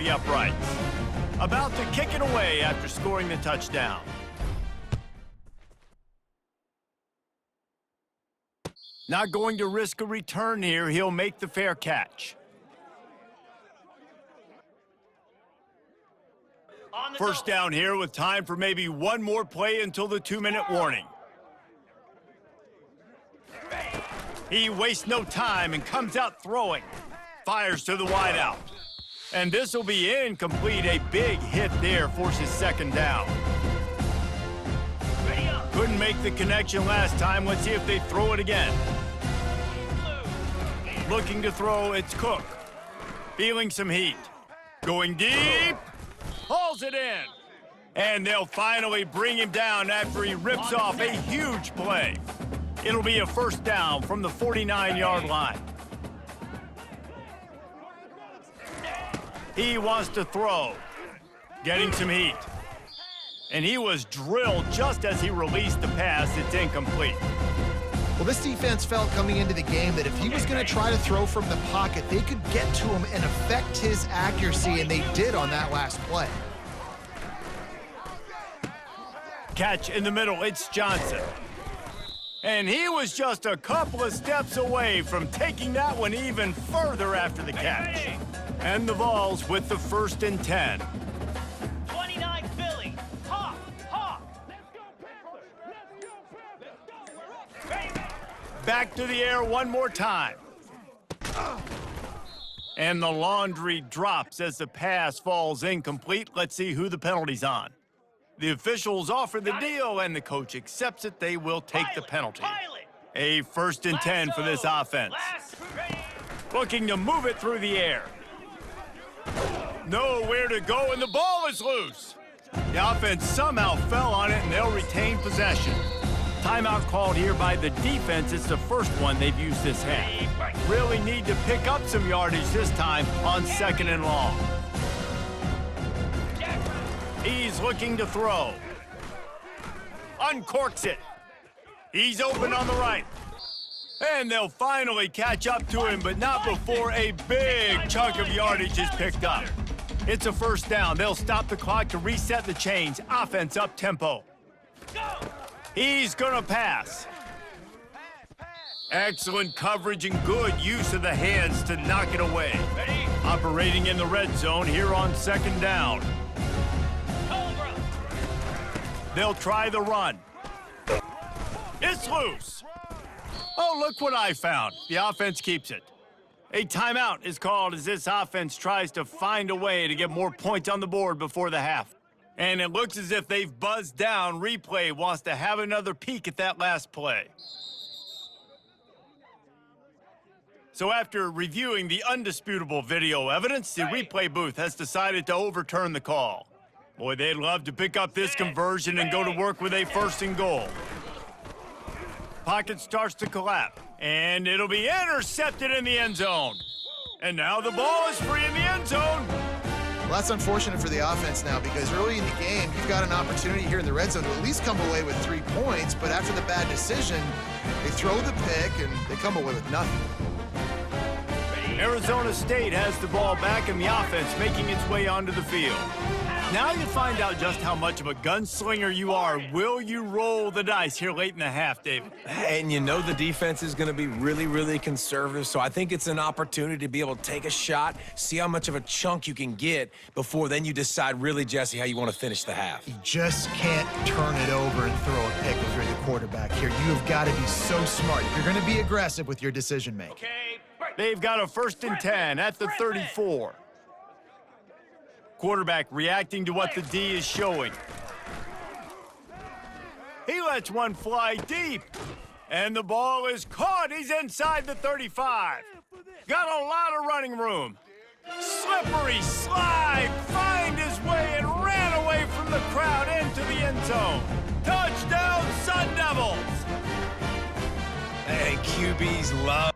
the uprights. About to kick it away after scoring the touchdown. Not going to risk a return here. He'll make the fair catch. First down here with time for maybe one more play until the 2-minute warning. He wastes no time and comes out throwing. Fires to the wideout. And this will be incomplete. A big hit there forces second down. Couldn't make the connection last time. Let's see if they throw it again. Looking to throw, it's Cook. Feeling some heat. Going deep. Hauls it in. And they'll finally bring him down after he rips off a huge play. It'll be a first down from the 49-yard line. He wants to throw. Getting some heat. And he was drilled just as he released the pass. It's incomplete. Well, this defense felt coming into the game that if he was going to try to throw from the pocket, they could get to him and affect his accuracy, and they did on that last play. Catch in the middle, it's Johnson. And he was just a couple of steps away from taking that one even further after the catch. And the Vols with the 1st and 10. 29 Philly. Hawk, Hawk. Back to the air one more time. And the laundry drops as the pass falls incomplete. Let's see who the penalty's on. The officials offer the deal, and the coach accepts it. They will take the penalty. A 1st and 10 for this offense. Looking to move it through the air. Nowhere to go, and the ball is loose. The offense somehow fell on it, and they'll retain possession. Timeout called here by the defense. It's the first one they've used this half. Really need to pick up some yardage this time on 2nd and long. He's looking to throw. Uncorks it. He's open on the right. And they'll finally catch up to him, but not before a big chunk of yardage is picked up. It's a first down. They'll stop the clock to reset the chains. Offense up tempo. He's gonna pass. Excellent coverage and good use of the hands to knock it away. Operating in the red zone here on 2nd down. They'll try the run. It's loose. Oh, look what I found. The offense keeps it. A timeout is called as this offense tries to find a way to get more points on the board before the half. And it looks as if they've buzzed down. Replay wants to have another peek at that last play. So after reviewing the undisputable video evidence, the replay booth has decided to overturn the call. Boy, they'd love to pick up this conversion and go to work with a 1st and goal. Pocket starts to collapse, and it'll be intercepted in the end zone. And now the ball is free in the end zone. Well, that's unfortunate for the offense now, because early in the game, you've got an opportunity here in the red zone to at least come away with 3 points, but after the bad decision, they throw the pick and they come away with nothing. Arizona State has the ball back and the offense making its way onto the field. Now you find out just how much of a gunslinger you are. Will you roll the dice here late in the half, David? And you know the defense is going to be really, really conservative, so I think it's an opportunity to be able to take a shot, see how much of a chunk you can get before then you decide really, Jesse, how you want to finish the half. You just can't turn it over and throw a pick if you're the quarterback here. You have got to be so smart. You're going to be aggressive with your decision-making. They've got a 1st and 10 at the 34. Quarterback reacting to what the D is showing. He lets one fly deep. And the ball is caught. He's inside the 35. Got a lot of running room. Slippery slide. Find his way and ran away from the crowd into the end zone. Touchdown, Sun Devils. Hey, QBs love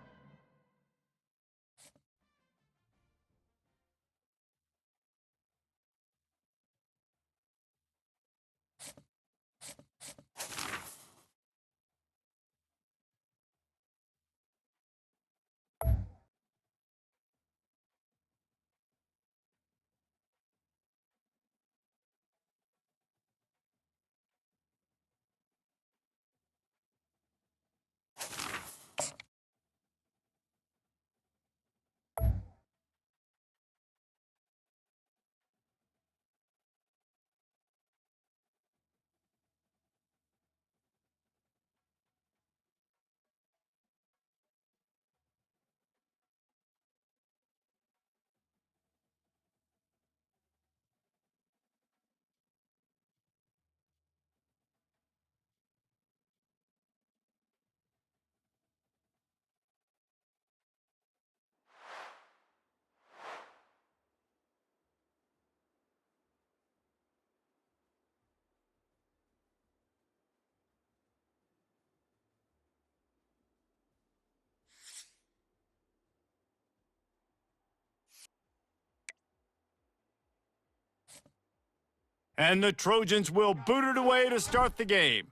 And the Trojans will boot it away to start the game.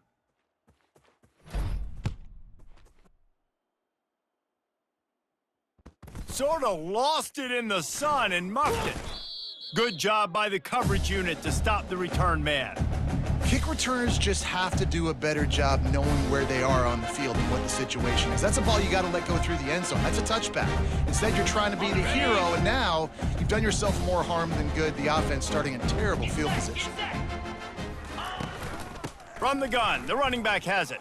Sort of lost it in the sun and muffed it. Good job by the coverage unit to stop the return man. Kick returners just have to do a better job knowing where they are on the field and what the situation is. That's a ball you got to let go through the end zone. That's a touchback. Instead, you're trying to be the hero, and now you've done yourself more harm than good. The offense starting in terrible field position. From the gun, the running back has it.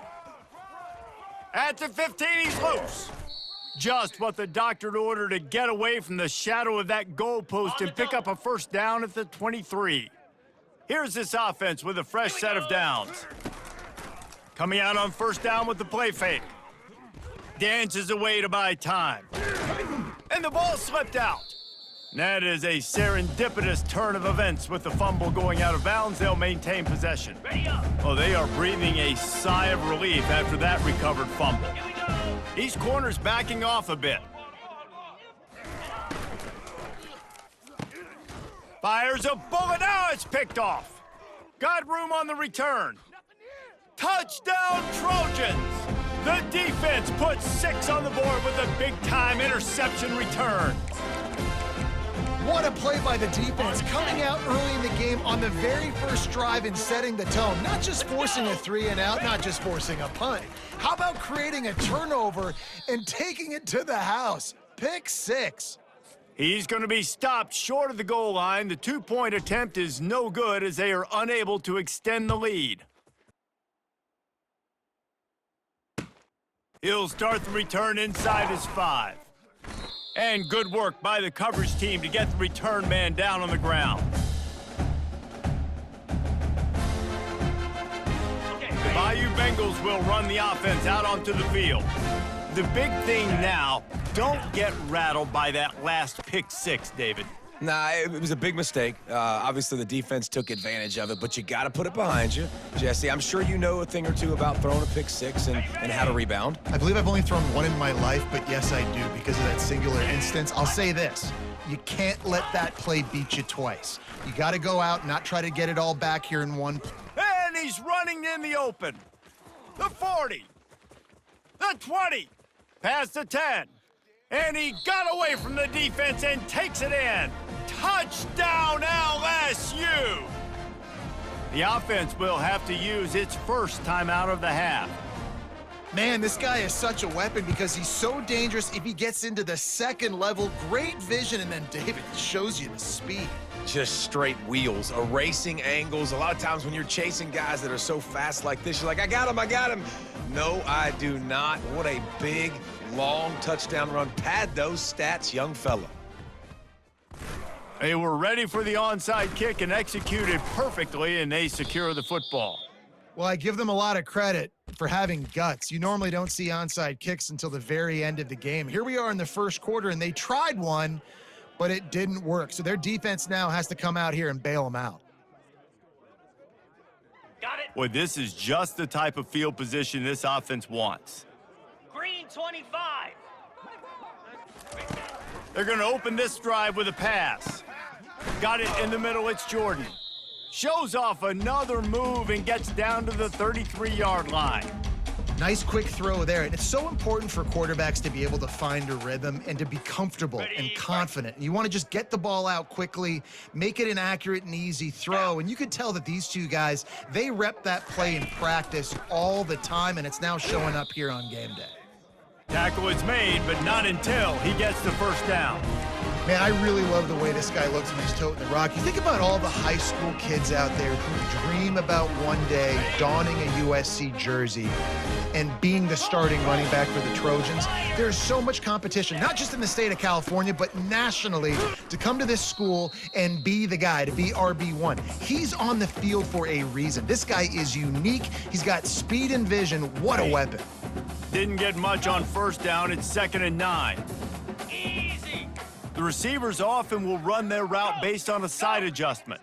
At the 15, he's loose. Just what the doctor ordered to get away from the shadow of that goalpost and pick up a first down at the 23. Here's this offense with a fresh set of downs. Coming out on first down with the play fake. Dances away to buy time. And the ball slipped out. That is a serendipitous turn of events. With the fumble going out of bounds, they'll maintain possession. Well, they are breathing a sigh of relief after that recovered fumble. These corners backing off a bit. Fires a bullet. Now it's picked off. Got room on the return. Touchdown, Trojans! The defense puts 6 on the board with a big-time interception return. What a play by the defense, coming out early in the game on the very first drive and setting the tone. Not just forcing a 3-and-out, not just forcing a punt. How about creating a turnover and taking it to the house? Pick 6. He's going to be stopped short of the goal line. The 2-point attempt is no good as they are unable to extend the lead. He'll start the return inside his 5. And good work by the coverage team to get the return man down on the ground. The Bayou Bengals will run the offense out onto the field. The big thing now, don't get rattled by that last pick 6, David. Nah, it was a big mistake. Obviously, the defense took advantage of it, but you got to put it behind you. Jesse, I'm sure you know a thing or two about throwing a pick 6 and how to rebound. I believe I've only thrown one in my life, but yes, I do because of that singular instance. I'll say this. You can't let that play beat you twice. You got to go out and not try to get it all back here in one play. And he's running in the open. The 40. The 20. Past the 10. And he got away from the defense and takes it in. Touchdown, LSU! The offense will have to use its first timeout of the half. Man, this guy is such a weapon because he's so dangerous if he gets into the second level. Great vision, and then David shows you the speed. Just straight wheels, erasing angles. A lot of times when you're chasing guys that are so fast like this, you're like, I got him. No, I do not. What a big, long touchdown run. Pad those stats, young fella. They were ready for the onside kick and executed perfectly, and they secure the football. Well, I give them a lot of credit for having guts. You normally don't see onside kicks until the very end of the game. Here we are in the first quarter, and they tried one, but it didn't work. So their defense now has to come out here and bail them out. Got it. Well, this is just the type of field position this offense wants. Green 25. They're going to open this drive with a pass. Got it in the middle, it's Jordan. Shows off another move and gets down to the 33-yard line. Nice quick throw there. And it's so important for quarterbacks to be able to find a rhythm and to be comfortable and confident. You want to just get the ball out quickly, make it an accurate and easy throw. And you could tell that these two guys, they rep that play in practice all the time, and it's now showing up here on game day. Tackle is made, but not until he gets the first down. Man, I really love the way this guy looks when he's toting the rock. You think about all the high school kids out there who dream about one day donning a USC jersey and being the starting running back for the Trojans. There's so much competition, not just in the state of California, but nationally, to come to this school and be the guy, to be RB1. He's on the field for a reason. This guy is unique. He's got speed and vision. What a weapon. Didn't get much on first down. It's 2nd and 9. Easy. The receivers often will run their route based on a side adjustment.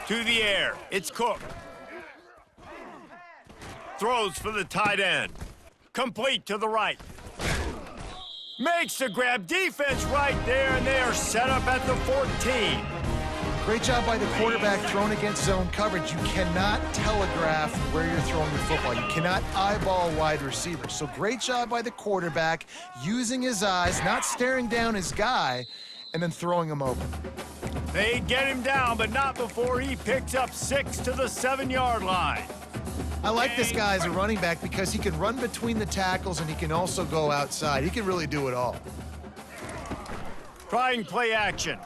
To the air, it's Cook. Throws for the tight end. Complete to the right. Makes the grab. Defense right there, and they are set up at the 14. Great job by the quarterback thrown against zone coverage. You cannot telegraph where you're throwing the football. You cannot eyeball wide receivers. So great job by the quarterback using his eyes, not staring down his guy, and then throwing him open. They get him down, but not before he picks up 6 to the 7-yard line. I like this guy as a running back because he can run between the tackles and he can also go outside. He can really do it all. Trying play action.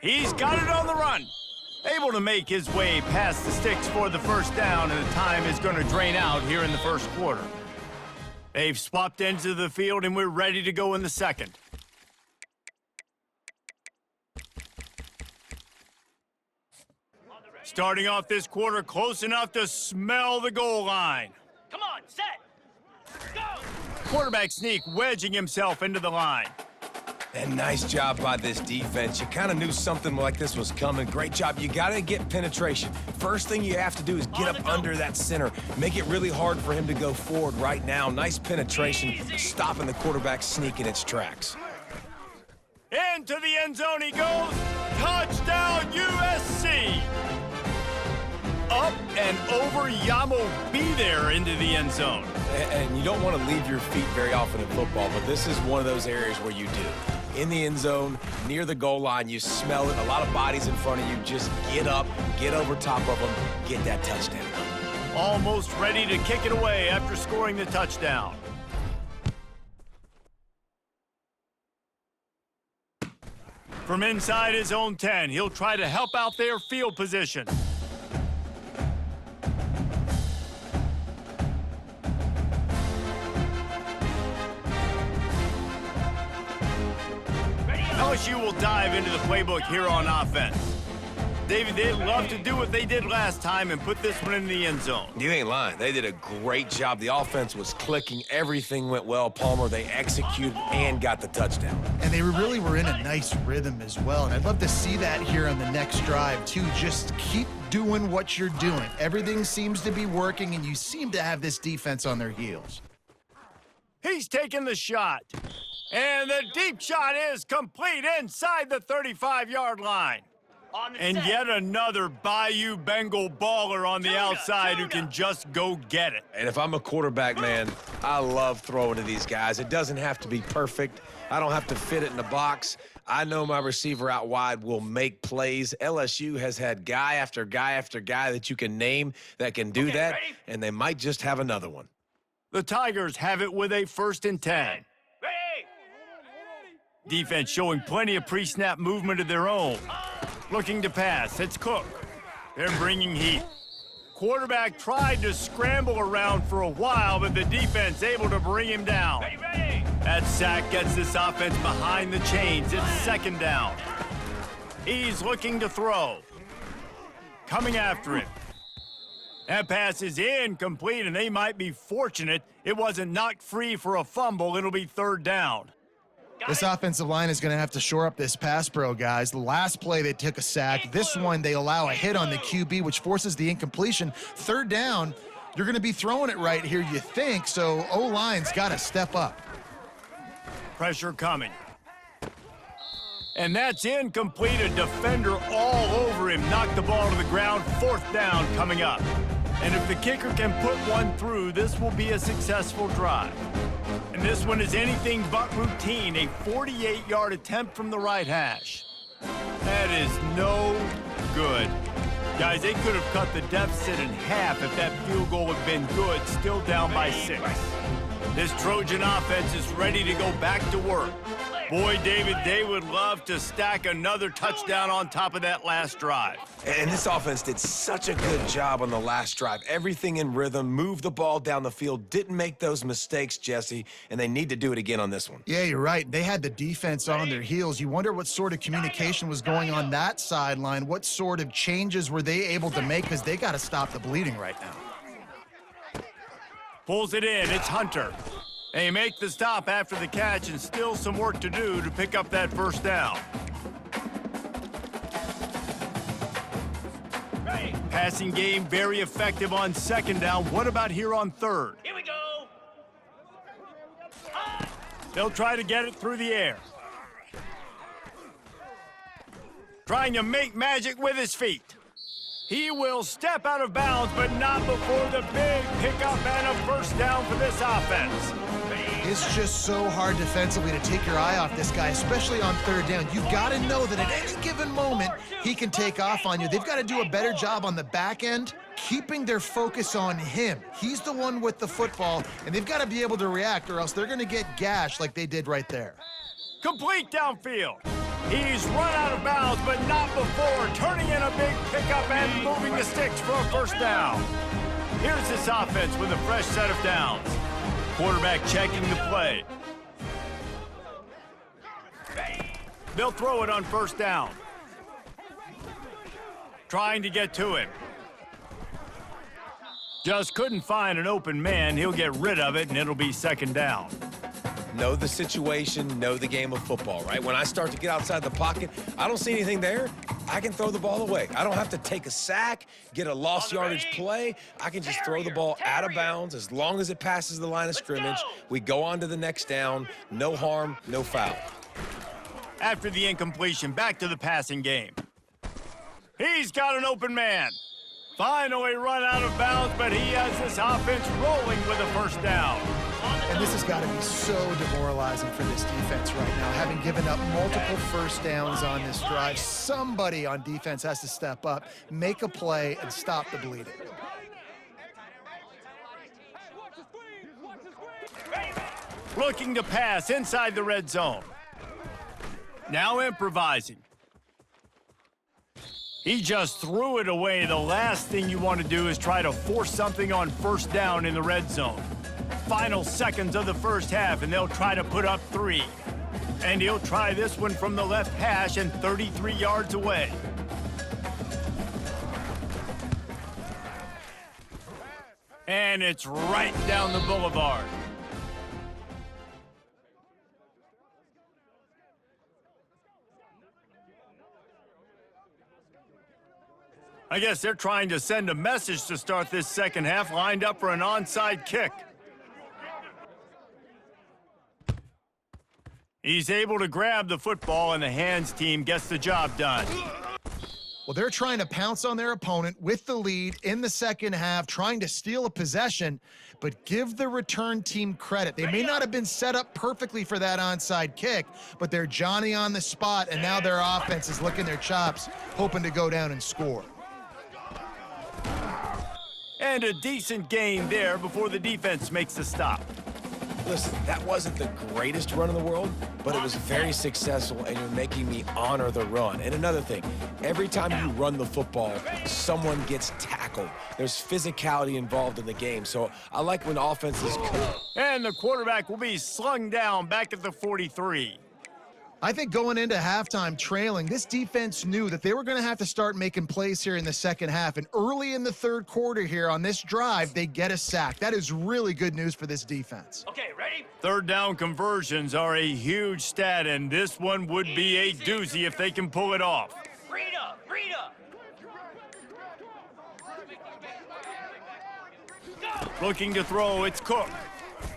He's got it on the run. Able to make his way past the sticks for the first down, and the time is going to drain out here in the first quarter. They've swapped ends of the field, and we're ready to go in the second. Starting off this quarter close enough to smell the goal line. Come on, set. Go! Quarterback sneak wedging himself into the line. And nice job by this defense. You kind of knew something like this was coming. Great job. You got to get penetration. First thing you have to do is get up under that center. Make it really hard for him to go forward right now. Nice penetration, stopping the quarterback sneak in its tracks. Into the end zone he goes. Touchdown, USC. Up and over, Yamo be there into the end zone. And you don't want to leave your feet very often in football, but this is one of those areas where you do. In the end zone, near the goal line, you smell it. A lot of bodies in front of you. Just get up, get over top of them, get that touchdown. Almost ready to kick it away after scoring the touchdown. From inside his own 10, he'll try to help out their field position. LSU will dive into the playbook here on offense. David, they'd love to do what they did last time and put this one in the end zone. You ain't lying. They did a great job. The offense was clicking. Everything went well. Palmer, they executed and got the touchdown. And they really were in a nice rhythm as well. And I'd love to see that here on the next drive, too. Just keep doing what you're doing. Everything seems to be working, and you seem to have this defense on their heels. He's taking the shot. And the deep shot is complete inside the 35-yard line. And yet another Bayou Bengal baller on the outside who can just go get it. And if I'm a quarterback, man, I love throwing to these guys. It doesn't have to be perfect. I don't have to fit it in the box. I know my receiver out wide will make plays. LSU has had guy after guy after guy that you can name that can do that, ready? and they might just have another one. The Tigers have it with a 1st and 10. Ready! Defense showing plenty of pre-snap movement of their own. Looking to pass, it's Cook. They're bringing heat. Quarterback tried to scramble around for a while, but the defense able to bring him down. Ready! That sack gets this offense behind the chains. It's 2nd down. He's looking to throw. Coming after him. That pass is incomplete, and they might be fortunate it wasn't knocked free for a fumble. It'll be 3rd down. This offensive line is going to have to shore up this pass pro, guys. The last play, they took a sack. This one, they allow a hit on the QB, which forces the incompletion. 3rd down, you're going to be throwing it right here, you think, so O-line's got to step up. Pressure coming. And that's incomplete. A defender all over him. Knocked the ball to the ground. 4th down coming up. And if the kicker can put one through, this will be a successful drive. And this one is anything but routine. A 48-yard attempt from the right hash. That is no good. Guys, they could have cut the deficit in half if that field goal had been good, still down by 6. This Trojan offense is ready to go back to work. Boy, David, they would love to stack another touchdown on top of that last drive. And this offense did such a good job on the last drive. Everything in rhythm, moved the ball down the field, didn't make those mistakes, Jesse, and they need to do it again on this one. Yeah, you're right. They had the defense on their heels. You wonder what sort of communication was going on that sideline. What sort of changes were they able to make, because they got to stop the bleeding right now. Pulls it in. It's Hunter. They make the stop after the catch, and still some work to do to pick up that 1st down. Ready! Passing game very effective on 2nd down. What about here on 3rd? Here we go! They'll try to get it through the air. Trying to make magic with his feet. He will step out of bounds, but not before the big pickup and a first down for this offense. It's just so hard defensively to take your eye off this guy, especially on third down. You've got to know that at any given moment, he can take off on you. They've got to do a better job on the back end, keeping their focus on him. He's the one with the football, and they've got to be able to react, or else they're going to get gashed like they did right there. Complete downfield. He's run out of bounds, but not before turning in a big pickup and moving the sticks for a first down. Here's this offense with a fresh set of downs. Quarterback checking the play. They'll throw it on first down. Trying to get to him. Just couldn't find an open man. He'll get rid of it, and it'll be second down. Know the situation, know the game of football, right? When I start to get outside the pocket, I don't see anything there, I can throw the ball away. I don't have to take a sack, get a lost yardage play. I can just throw the ball out of bounds as long as it passes the line of scrimmage. We go on to the next down. No harm, no foul. After the incompletion, back to the passing game. He's got an open man. Finally run out of bounds, but he has this offense rolling with a first down. And this has got to be so demoralizing for this defense right now, having given up multiple first downs on this drive. Somebody on defense has to step up, make a play, and stop the bleeding. Looking to pass inside the red zone. Now improvising. He just threw it away. The last thing you want to do is try to force something on first down in the red zone. Final seconds of the first half, and they'll try to put up 3. And he'll try this one from the left hash and 33 yards away. And it's right down the boulevard. I guess they're trying to send a message to start this second half, lined up for an onside kick. He's able to grab the football, and the hands team gets the job done. Well, they're trying to pounce on their opponent with the lead in the second half, trying to steal a possession, but give the return team credit. They may not have been set up perfectly for that onside kick, but they're Johnny on the spot, and now their offense is licking their chops, hoping to go down and score. And a decent gain there before the defense makes the stop. Listen, that wasn't the greatest run in the world, but it was very successful, and you're making me honor the run. And another thing, every time you run the football, someone gets tackled. There's physicality involved in the game, so I like when offenses come. And the quarterback will be slung down back at the 43. I think going into halftime trailing, this defense knew that they were going to have to start making plays here in the second half. And early in the third quarter here on this drive, they get a sack. That is really good news for this defense. Okay, ready? Third down conversions are a huge stat, and this one would be a doozy if they can pull it off. Read up, read up. Go! Looking to throw, it's Cook.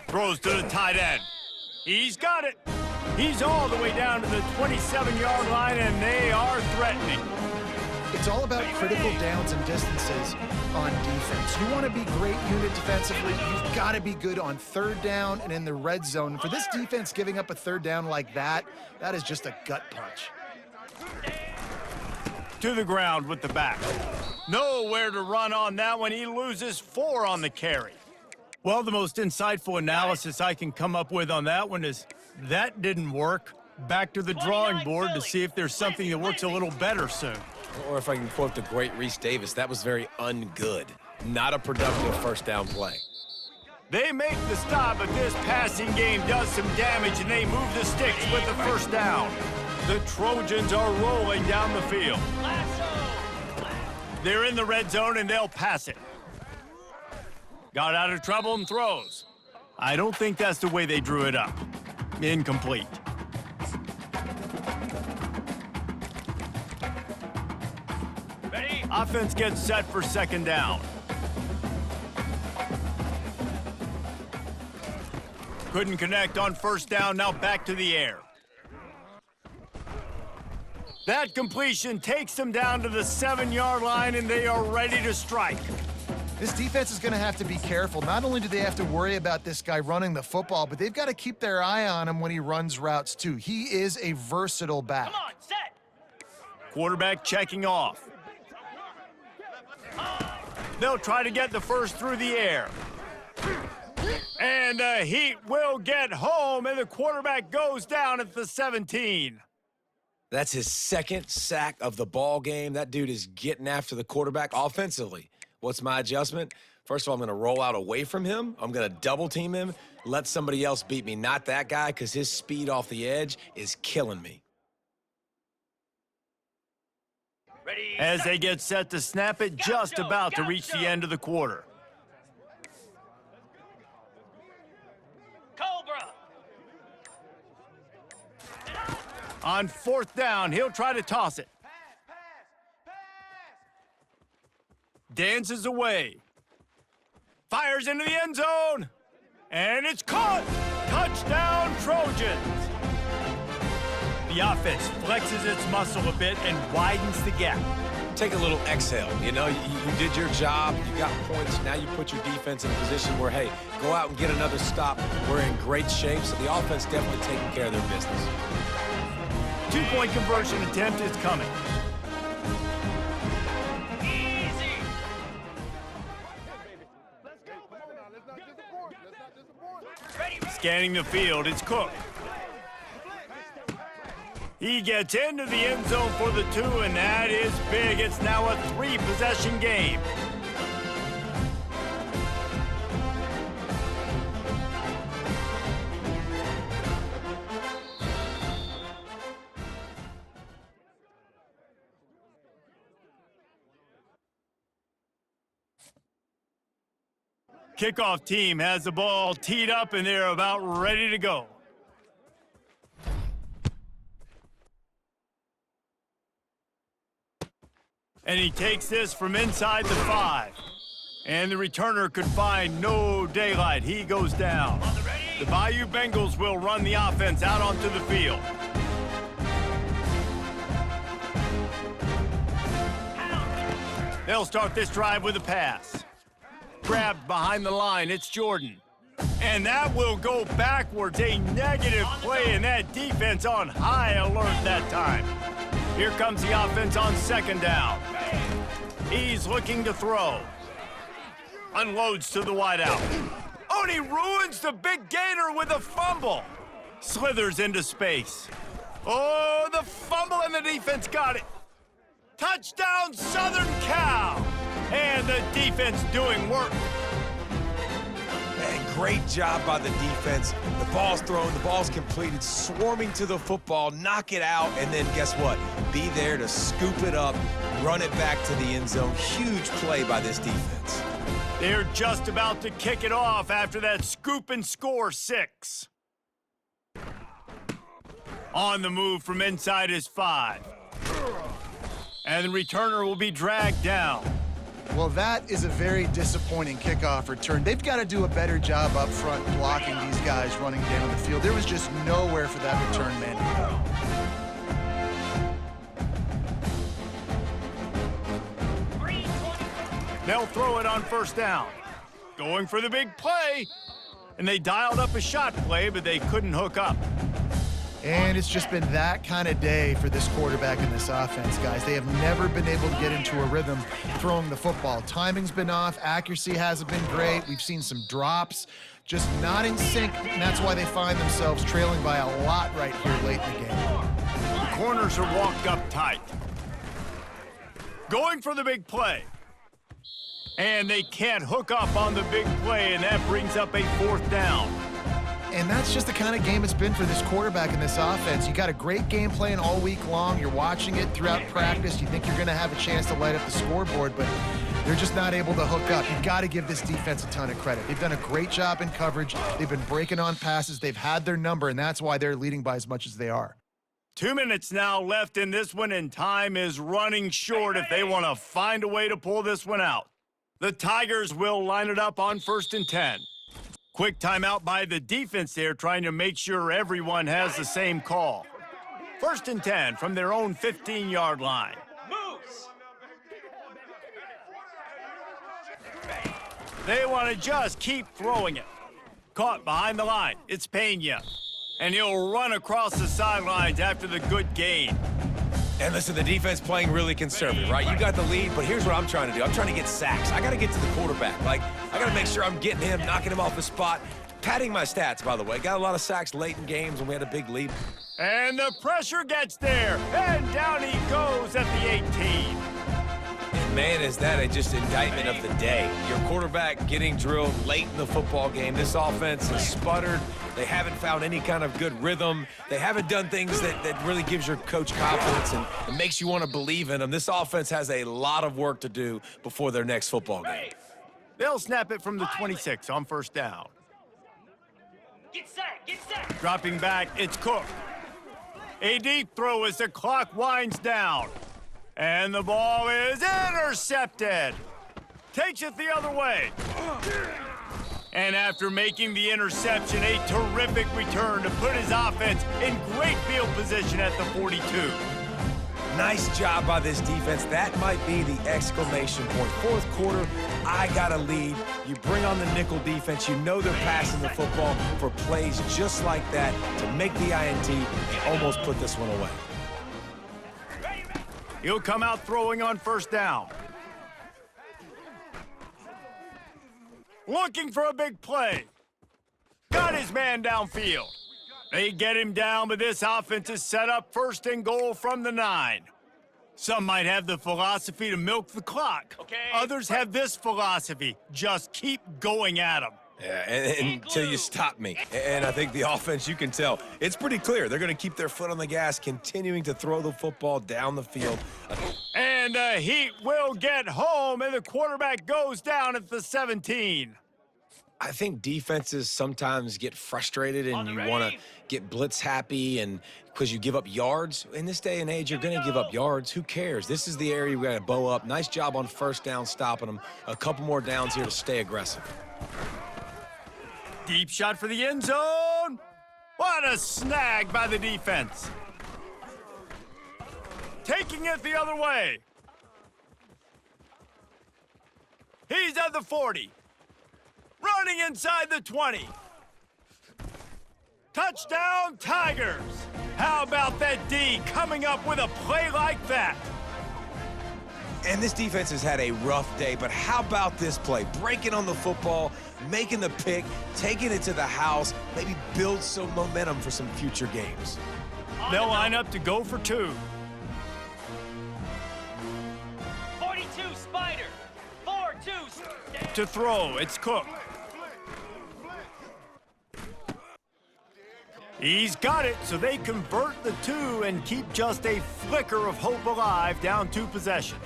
Throws to the tight end. He's got it. He's all the way down to the 27-yard line, and they are threatening. It's all about critical downs and distances on defense. You want to be great unit defensively, you've got to be good on third down and in the red zone. For this defense giving up a third down like that, that is just a gut punch. To the ground with the back. Nowhere to run on that one. He loses 4 on the carry. Well, the most insightful analysis I can come up with on that one is that didn't work. Back to the drawing board to see if there's something that works a little better soon. Or if I can quote the great Reese Davis, that was very ungood. Not a productive first down play. They make the stop, but this passing game does some damage, and they move the sticks with the first down. The Trojans are rolling down the field. They're in the red zone, and they'll pass it. Got out of trouble and throws. I don't think that's the way they drew it up. Incomplete. Ready? Offense gets set for second down. Couldn't connect on first down, now back to the air. That completion takes them down to the 7-yard line, and they are ready to strike. This defense is going to have to be careful. Not only do they have to worry about this guy running the football, but they've got to keep their eye on him when he runs routes, too. He is a versatile back. Come on, set. Quarterback checking off. They'll try to get the first through the air. And the Heat will get home, and the quarterback goes down at the 17. That's his second sack of the ball game. That dude is getting after the quarterback offensively. What's my adjustment? First of all, I'm going to roll out away from him. I'm going to double team him, let somebody else beat me, not that guy, because his speed off the edge is killing me. Ready, As set. they get set to snap it, just about to reach the end of the quarter. Cobra. On fourth down, he'll try to toss it. Dances away. Fires into the end zone. And it's caught. Touchdown, Trojans. The offense flexes its muscle a bit and widens the gap. Take a little exhale. You know, you did your job. You got points. Now you put your defense in a position where, hey, go out and get another stop. We're in great shape, so the offense definitely taking care of their business. 2-point conversion attempt is coming. Easy. Ready, Scanning the field, it's Cook. He gets into the end zone for the 2, and that is big. It's now a 3-possession game. Kickoff team has the ball teed up, and they're about ready to go. And he takes this from inside the 5. And the returner could find no daylight. He goes down. The Bayou Bengals will run the offense out onto the field. They'll start this drive with a pass. Grabbed behind the line, it's Jordan. And that will go backwards. A negative play, and that defense on high alert that time. Here comes the offense on second down. He's looking to throw. Unloads to the wideout. Oh, and he ruins the big gainer with a fumble. Slithers into space. Oh, the fumble, and the defense got it. Touchdown, Southern Cal. And the defense doing work. Man, great job by the defense. The ball's thrown, the ball's completed, swarming to the football, knock it out, and then guess what? Be there to scoop it up, run it back to the end zone. Huge play by this defense. They're just about to kick it off after that scoop and score 6. On the move from inside his 5. And the returner will be dragged down. Well, that is a very disappointing kickoff return. They've got to do a better job up front blocking these guys running down the field. There was just nowhere for that return man to go. They'll throw it on first down. Going for the big play. And they dialed up a shot play, but they couldn't hook up. And it's just been that kind of day for this quarterback and this offense, guys. They have never been able to get into a rhythm throwing the football. Timing's been off. Accuracy hasn't been great. We've seen some drops. Just not in sync, and that's why they find themselves trailing by a lot right here late in the game. The corners are walked up tight. Going for the big play. And they can't hook up on the big play, and that brings up a fourth down. And that's just the kind of game it's been for this quarterback and this offense. You got a great game plan all week long. You're watching it throughout practice. You think you're going to have a chance to light up the scoreboard, but they're just not able to hook up. You've got to give this defense a ton of credit. They've done a great job in coverage. They've been breaking on passes. They've had their number, and that's why they're leading by as much as they are. 2 minutes now left in this one, and time is running short if they want to find a way to pull this one out. The Tigers will line it up on 1st and 10. Quick timeout by the defense there, trying to make sure everyone has the same call. 1st and 10 from their own 15-yard line. Moves. They want to just keep throwing it. Caught behind the line. It's Pena. And he'll run across the sidelines after the good gain. And listen, the defense playing really conservative, right? You got the lead, but here's what I'm trying to do. I'm trying to get sacks. I got to get to the quarterback. Like, I got to make sure I'm getting him, knocking him off the spot. Padding my stats, by the way. Got a lot of sacks late in games when we had a big lead. And the pressure gets there. And down he goes at the 18. And man, is that just indictment of the day. Your quarterback getting drilled late in the football game. This offense has sputtered. They haven't found any kind of good rhythm. They haven't done things that really gives your coach confidence and makes you want to believe in them. This offense has a lot of work to do before their next football game. They'll snap it from the 26 on 1st down. Get set. Get set. Dropping back, it's Cook. A deep throw as the clock winds down. And the ball is intercepted. Takes it the other way. And after making the interception, a terrific return to put his offense in great field position at the 42. Nice job by this defense. That might be the exclamation point. 4th quarter, I got a lead. You bring on the nickel defense. You know they're passing the football for plays just like that to make the INT and almost put this one away. He'll come out throwing on 1st down. Looking for a big play. Got his man downfield. They get him down, but this offense is set up 1st and goal from the 9. Some might have the philosophy to milk the clock. Okay. Others have this philosophy, just keep going at them. Yeah, and until you stop me. And I think the offense, you can tell, it's pretty clear. They're going to keep their foot on the gas, continuing to throw the football down the field. And the Heat will get home, and the quarterback goes down at the 17. I think defenses sometimes get frustrated and you want to get blitz happy and because you give up yards. In this day and age, you're going to give up yards. Who cares? This is the area we got to bow up. Nice job on 1st down, stopping them. A couple more downs here to stay aggressive. Deep shot for the end zone. What a snag by the defense. Taking it the other way. He's at the 40. Running inside the 20. Touchdown, Tigers. How about that D coming up with a play like that? And this defense has had a rough day, but how about this play? Breaking on the football, making the pick, taking it to the house, maybe build some momentum for some future games. They'll line up to go for 2. 42 Spider. 4-2. To throw, it's Cook. He's got it, so they convert the 2 and keep just a flicker of hope alive down 2 possessions.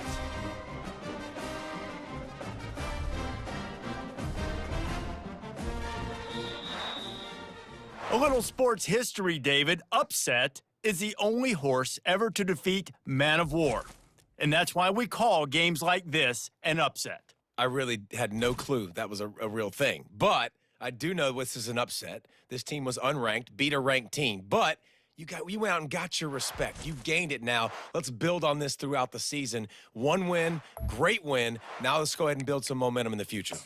A little sports history, David. Upset is the only horse ever to defeat Man of War. And that's why we call games like this an upset. I really had no clue that was a real thing. But I do know this is an upset. This team was unranked, beat a ranked team. But you went out and got your respect. You gained it now. Let's build on this throughout the season. 1 win, great win. Now let's go ahead and build some momentum in the future.